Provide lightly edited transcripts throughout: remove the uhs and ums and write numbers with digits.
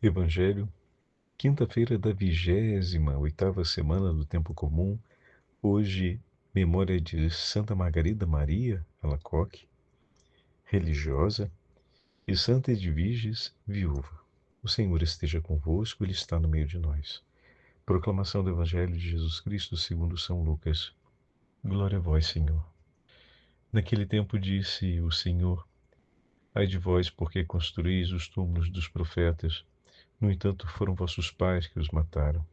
Evangelho, quinta-feira da 28ª semana do Tempo Comum. Hoje, memória de Santa Margarida Maria Alacoque, religiosa, e Santa Edviges, viúva. O Senhor esteja convosco, Ele está no meio de nós. Proclamação do Evangelho de Jesus Cristo segundo São Lucas. Glória a vós, Senhor. Naquele tempo disse o Senhor: Ai de vós, porque construís os túmulos dos profetas. No entanto, foram vossos pais que os mataram.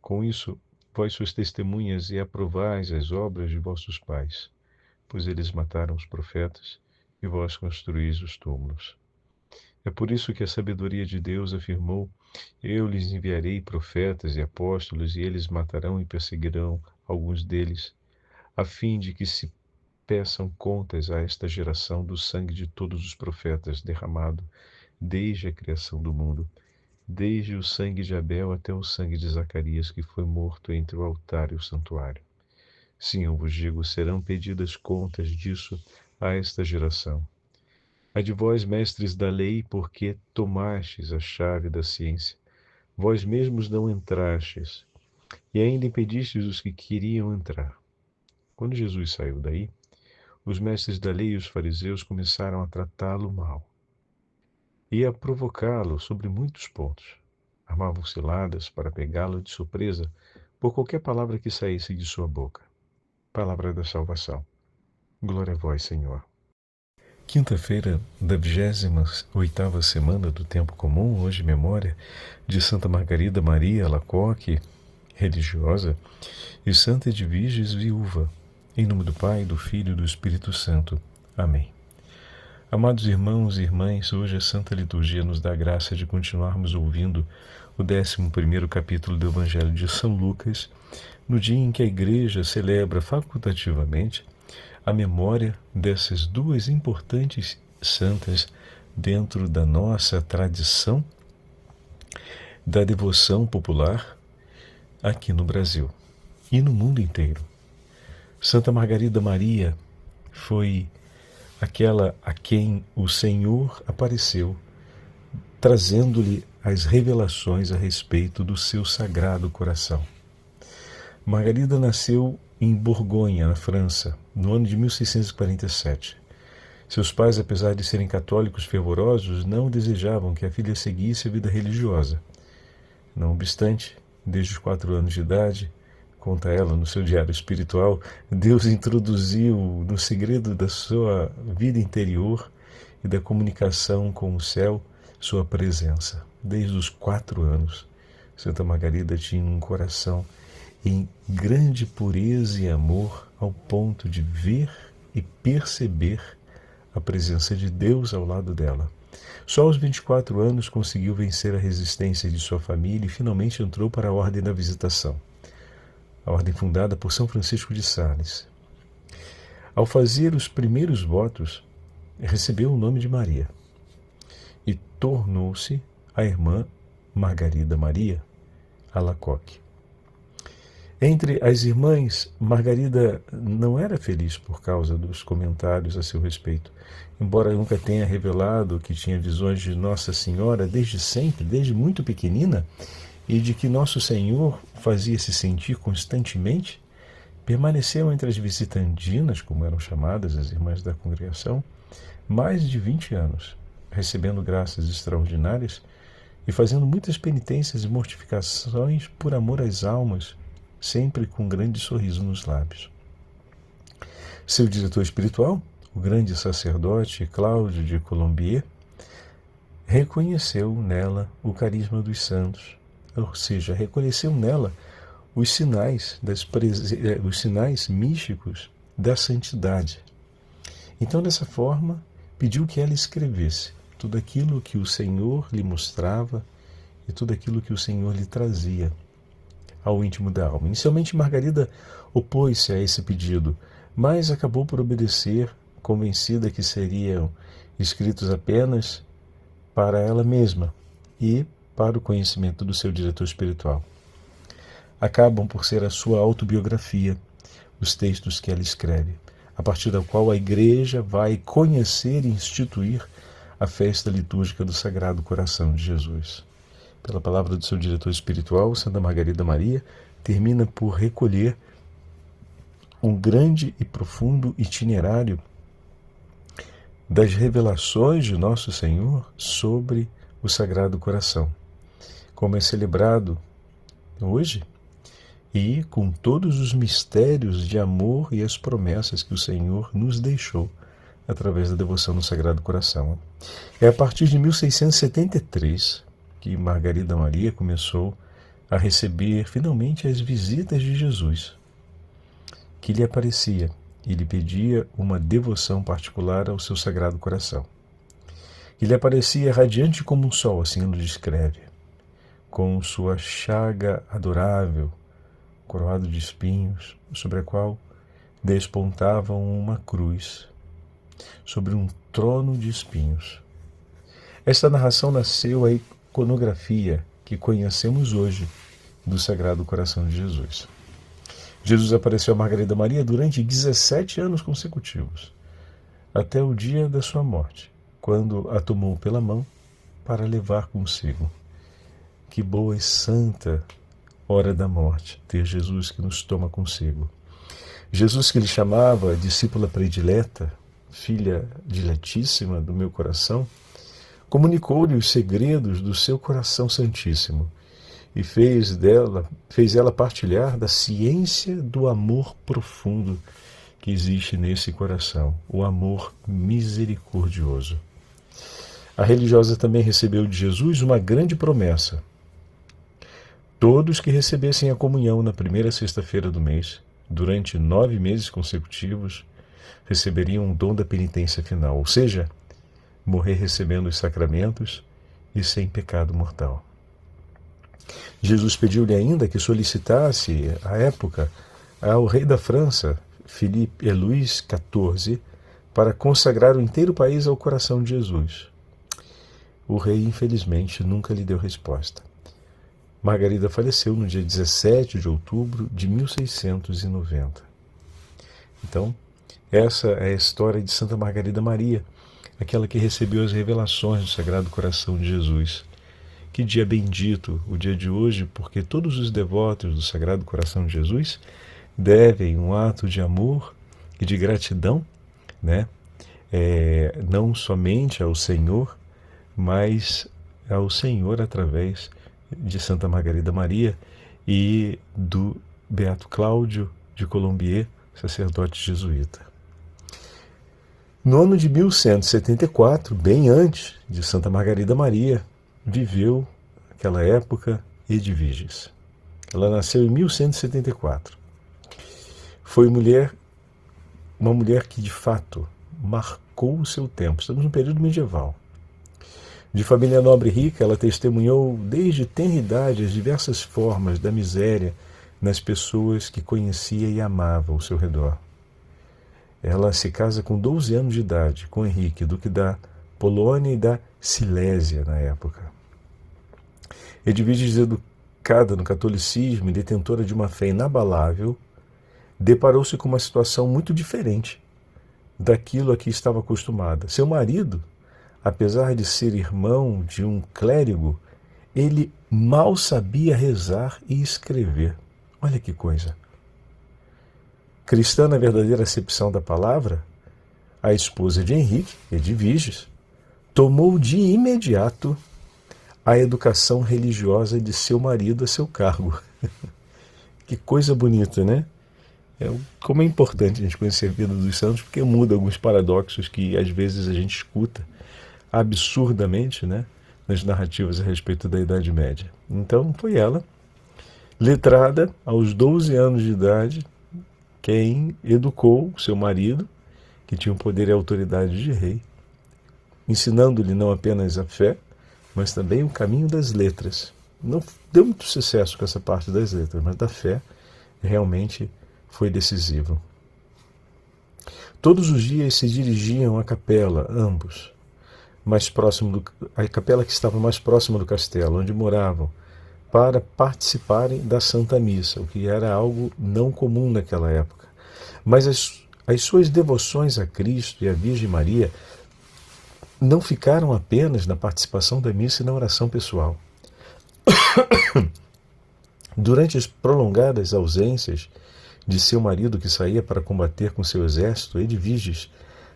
Com isso, vós sois testemunhas e aprovais as obras de vossos pais, pois eles mataram os profetas e vós construís os túmulos. É por isso que a sabedoria de Deus afirmou: Eu lhes enviarei profetas e apóstolos, e eles matarão e perseguirão alguns deles, a fim de que se peçam contas a esta geração do sangue de todos os profetas derramado desde a criação do mundo, desde o sangue de Abel até o sangue de Zacarias, que foi morto entre o altar e o santuário. Sim, eu vos digo, serão pedidas contas disso a esta geração. Ai de vós, mestres da lei, porque tomastes a chave da ciência. Vós mesmos não entrastes, e ainda impedistes os que queriam entrar. Quando Jesus saiu daí, os mestres da lei e os fariseus começaram a tratá-lo mal e a provocá-lo sobre muitos pontos. Armavam ciladas para pegá-lo de surpresa por qualquer palavra que saísse de sua boca. Palavra da salvação. Glória a vós, Senhor. Quinta-feira da 28ª semana do Tempo Comum, hoje memória de Santa Margarida Maria Alacoque, religiosa, e Santa Edviges, viúva. Em nome do Pai, do Filho e do Espírito Santo. Amém. Amados irmãos e irmãs, hoje a Santa Liturgia nos dá a graça de continuarmos ouvindo o 11º capítulo do Evangelho de São Lucas, no dia em que a Igreja celebra facultativamente a memória dessas duas importantes santas dentro da nossa tradição da devoção popular aqui no Brasil e no mundo inteiro. Santa Margarida Maria foi aquela a quem o Senhor apareceu, trazendo-lhe as revelações a respeito do seu sagrado coração. Margarida nasceu em Borgonha, na França, no ano de 1647. Seus pais, apesar de serem católicos fervorosos, não desejavam que a filha seguisse a vida religiosa. Não obstante, desde os 4 anos de idade, conta ela no seu diário espiritual, Deus introduziu no segredo da sua vida interior e da comunicação com o céu sua presença. Desde os 4 anos, Santa Margarida tinha um coração em grande pureza e amor, ao ponto de ver e perceber a presença de Deus ao lado dela. Só aos 24 anos conseguiu vencer a resistência de sua família e finalmente entrou para a Ordem da Visitação, a ordem fundada por São Francisco de Sales. Ao fazer os primeiros votos, recebeu o nome de Maria e tornou-se a irmã Margarida Maria Alacoque. Entre as irmãs, Margarida não era feliz por causa dos comentários a seu respeito. Embora nunca tenha revelado que tinha visões de Nossa Senhora desde sempre, desde muito pequenina, e de que Nosso Senhor fazia-se sentir constantemente, permaneceu entre as visitandinas, como eram chamadas as irmãs da congregação, mais de 20 anos, recebendo graças extraordinárias e fazendo muitas penitências e mortificações por amor às almas, sempre com um grande sorriso nos lábios. Seu diretor espiritual, o grande sacerdote Cláudio de Colombier, reconheceu nela o carisma dos santos, ou seja, reconheceu nela os sinais místicos da santidade. Então, dessa forma, pediu que ela escrevesse tudo aquilo que o Senhor lhe mostrava e tudo aquilo que o Senhor lhe trazia ao íntimo da alma. Inicialmente, Margarida opôs-se a esse pedido, mas acabou por obedecer, convencida que seriam escritos apenas para ela mesma e para o conhecimento do seu diretor espiritual. Acabam por ser a sua autobiografia, os textos que ela escreve, a partir da qual a Igreja vai conhecer e instituir a festa litúrgica do Sagrado Coração de Jesus. pela palavra do seu diretor espiritual, Santa Margarida Maria, termina por recolher um grande e profundo itinerário das revelações de Nosso Senhor sobre o Sagrado Coração, como é celebrado hoje, e com todos os mistérios de amor e as promessas que o Senhor nos deixou através da devoção no Sagrado Coração. É a partir de 1673 que Margarida Maria começou a receber finalmente as visitas de Jesus, que lhe aparecia e lhe pedia uma devoção particular ao seu Sagrado Coração. E lhe aparecia radiante como um sol, assim ele descreve, com sua chaga adorável, coroado de espinhos, sobre a qual despontava uma cruz, sobre um trono de espinhos. Esta narração nasceu a iconografia que conhecemos hoje do Sagrado Coração de Jesus. Jesus apareceu a Margarida Maria durante 17 anos consecutivos, até o dia da sua morte, quando a tomou pela mão para levar consigo. Que boa e santa hora da morte, ter Jesus que nos toma consigo. Jesus que lhe chamava discípula predileta, filha diletíssima do meu coração, comunicou-lhe os segredos do seu coração santíssimo e fez ela partilhar da ciência do amor profundo que existe nesse coração, o amor misericordioso. A religiosa também recebeu de Jesus uma grande promessa. Todos que recebessem a comunhão na primeira sexta-feira do mês, durante 9 meses consecutivos, receberiam o dom da penitência final, ou seja, morrer recebendo os sacramentos e sem pecado mortal. Jesus pediu-lhe ainda que solicitasse, à época, ao rei da França, Luís XIV, para consagrar o inteiro país ao coração de Jesus. O rei, infelizmente, nunca lhe deu resposta. Margarida faleceu no dia 17 de outubro de 1690. Então, essa é a história de Santa Margarida Maria, aquela que recebeu as revelações do Sagrado Coração de Jesus. Que dia bendito o dia de hoje, porque todos os devotos do Sagrado Coração de Jesus devem um ato de amor e de gratidão, né? Não somente ao Senhor, mas ao Senhor através de Santa Margarida Maria e do Beato Cláudio de Colombier, sacerdote jesuíta. No ano de 1174, bem antes de Santa Margarida Maria, viveu aquela época Edviges. Ela nasceu em 1174. Foi uma mulher que de fato marcou o seu tempo. Estamos no período medieval. De família nobre e rica, ela testemunhou desde tenra idade as diversas formas da miséria nas pessoas que conhecia e amava ao seu redor. Ela se casa com 12 anos de idade com Henrique, duque da Polônia e da Silésia na época. Edviges, educada no catolicismo e detentora de uma fé inabalável, deparou-se com uma situação muito diferente daquilo a que estava acostumada. Seu marido, apesar de ser irmão de um clérigo, ele mal sabia rezar e escrever. Olha que coisa. Cristã na verdadeira acepção da palavra, a esposa de Henrique, Edviges, tomou de imediato a educação religiosa de seu marido a seu cargo. Que coisa bonita, né? Como é importante a gente conhecer a vida dos santos, porque muda alguns paradoxos que às vezes a gente escuta absurdamente, né, nas narrativas a respeito da Idade Média. Então foi ela, letrada aos 12 anos de idade, quem educou seu marido, que tinha o poder e a autoridade de rei, ensinando-lhe não apenas a fé, mas também o caminho das letras. Não deu muito sucesso com essa parte das letras, mas da fé realmente foi decisivo. Todos os dias se dirigiam à capela, ambos, a capela que estava mais próxima do castelo, onde moravam, para participarem da Santa Missa, o que era algo não comum naquela época. Mas as suas devoções a Cristo e à Virgem Maria não ficaram apenas na participação da missa e na oração pessoal. Durante as prolongadas ausências de seu marido que saía para combater com seu exército, Edviges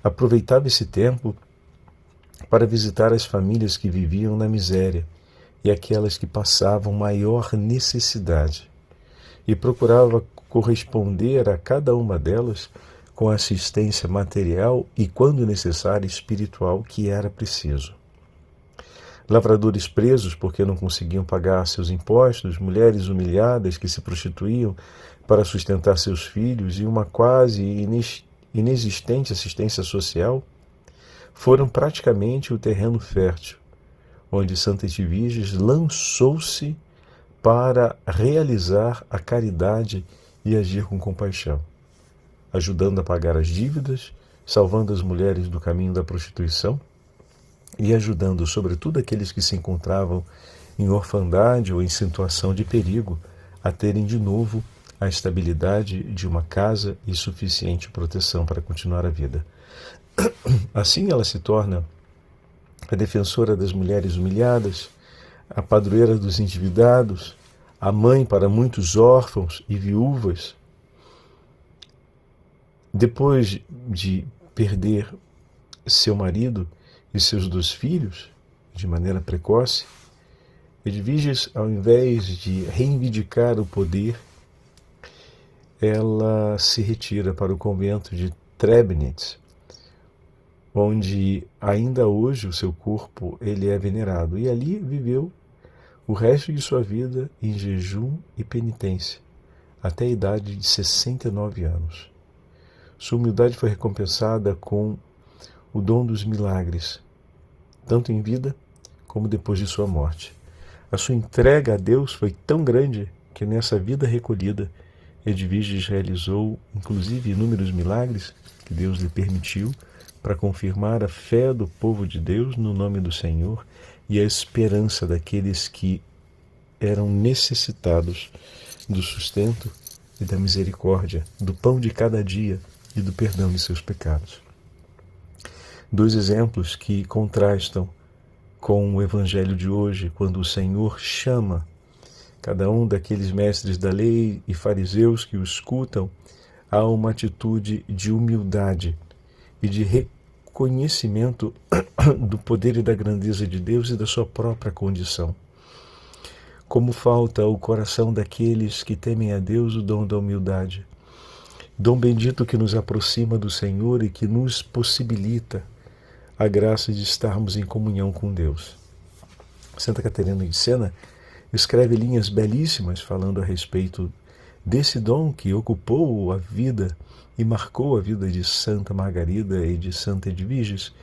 aproveitava esse tempo para visitar as famílias que viviam na miséria e aquelas que passavam maior necessidade, e procurava corresponder a cada uma delas com assistência material e, quando necessário, espiritual, que era preciso. Lavradores presos porque não conseguiam pagar seus impostos, mulheres humilhadas que se prostituíam para sustentar seus filhos e uma quase inexistente assistência social, foram praticamente o terreno fértil, onde Santa Edviges lançou-se para realizar a caridade e agir com compaixão, ajudando a pagar as dívidas, salvando as mulheres do caminho da prostituição e ajudando, sobretudo, aqueles que se encontravam em orfandade ou em situação de perigo a terem de novo a estabilidade de uma casa e suficiente proteção para continuar a vida. Assim ela se torna a defensora das mulheres humilhadas, a padroeira dos endividados, a mãe para muitos órfãos e viúvas. Depois de perder seu marido e seus 2 filhos, de maneira precoce, Edviges, ao invés de reivindicar o poder, ela se retira para o convento de Trebnitz, onde ainda hoje o seu corpo ele é venerado, e ali viveu o resto de sua vida em jejum e penitência, até a idade de 69 anos. Sua humildade foi recompensada com o dom dos milagres, tanto em vida como depois de sua morte. A sua entrega a Deus foi tão grande que nessa vida recolhida, Edviges realizou inclusive inúmeros milagres que Deus lhe permitiu para confirmar a fé do povo de Deus no nome do Senhor e a esperança daqueles que eram necessitados do sustento e da misericórdia, do pão de cada dia e do perdão de seus pecados. 2 exemplos que contrastam com o evangelho de hoje, quando o Senhor chama cada um daqueles mestres da lei e fariseus que o escutam a uma atitude de humildade e de reconhecimento do poder e da grandeza de Deus e da sua própria condição. Como falta ao coração daqueles que temem a Deus o dom da humildade. Dom bendito que nos aproxima do Senhor e que nos possibilita a graça de estarmos em comunhão com Deus. Santa Catarina de Sena escreve linhas belíssimas falando a respeito desse dom que ocupou a vida e marcou a vida de Santa Margarida e de Santa Edviges,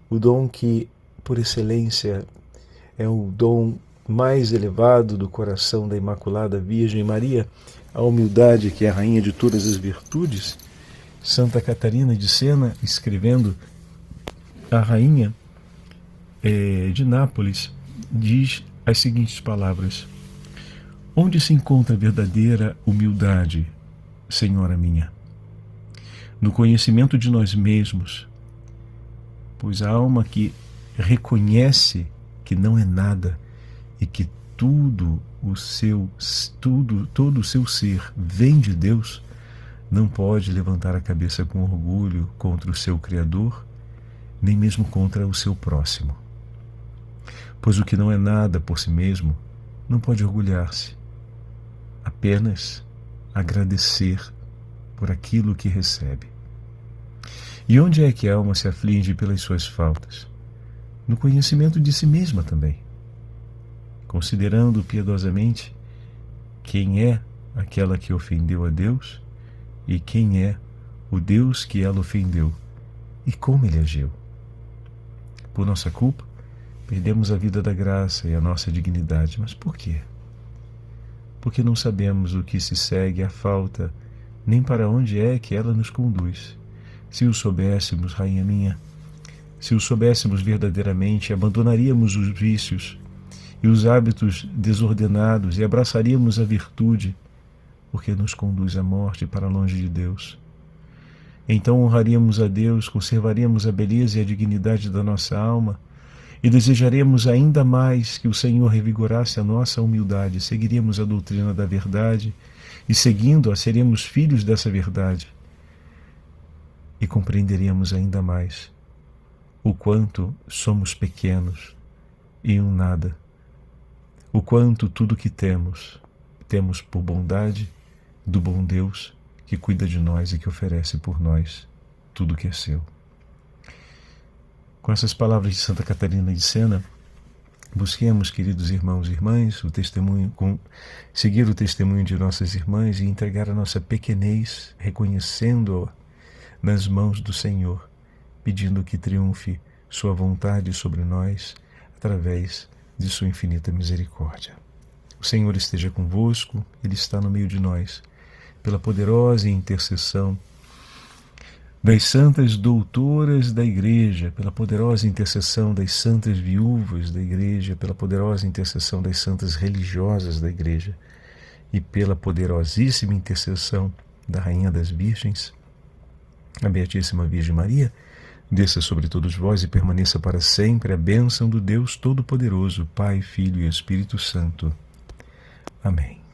o dom que, por excelência, é o dom mais elevado do coração da Imaculada Virgem Maria, a humildade que é a rainha de todas as virtudes. Santa Catarina de Sena, escrevendo a rainha de Nápoles, diz as seguintes palavras: onde se encontra a verdadeira humildade, Senhora minha? No conhecimento de nós mesmos, pois a alma que reconhece que não é nada e que todo o seu ser vem de Deus, não pode levantar a cabeça com orgulho contra o seu Criador, nem mesmo contra o seu próximo. Pois o que não é nada por si mesmo não pode orgulhar-se, apenas agradecer por aquilo que recebe. E onde é que a alma se aflige pelas suas faltas? No conhecimento de si mesma também, considerando piedosamente quem é aquela que ofendeu a Deus e quem é o Deus que ela ofendeu e como ele agiu. Por nossa culpa, perdemos a vida da graça e a nossa dignidade. Mas por quê? Porque não sabemos o que se segue à falta, nem para onde é que ela nos conduz. Se o soubéssemos, rainha minha, se o soubéssemos verdadeiramente, abandonaríamos os vícios e os hábitos desordenados e abraçaríamos a virtude, porque nos conduz à morte para longe de Deus. Então honraríamos a Deus, conservaríamos a beleza e a dignidade da nossa alma e desejaremos ainda mais que o Senhor revigorasse a nossa humildade. Seguiríamos a doutrina da verdade e, seguindo-a, seremos filhos dessa verdade e compreenderíamos ainda mais o quanto somos pequenos e um nada, o quanto tudo que temos por bondade do bom Deus que cuida de nós e que oferece por nós tudo que é seu. Com essas palavras de Santa Catarina de Sena, busquemos, queridos irmãos e irmãs, seguir o testemunho de nossas irmãs e entregar a nossa pequenez, reconhecendo-a nas mãos do Senhor, pedindo que triunfe sua vontade sobre nós através de sua infinita misericórdia. O Senhor esteja convosco, Ele está no meio de nós, pela poderosa intercessão das santas doutoras da Igreja, pela poderosa intercessão das santas viúvas da Igreja, pela poderosa intercessão das santas religiosas da Igreja e pela poderosíssima intercessão da Rainha das Virgens, a Beatíssima Virgem Maria, desça sobre todos vós e permaneça para sempre a bênção do Deus Todo-Poderoso, Pai, Filho e Espírito Santo. Amém.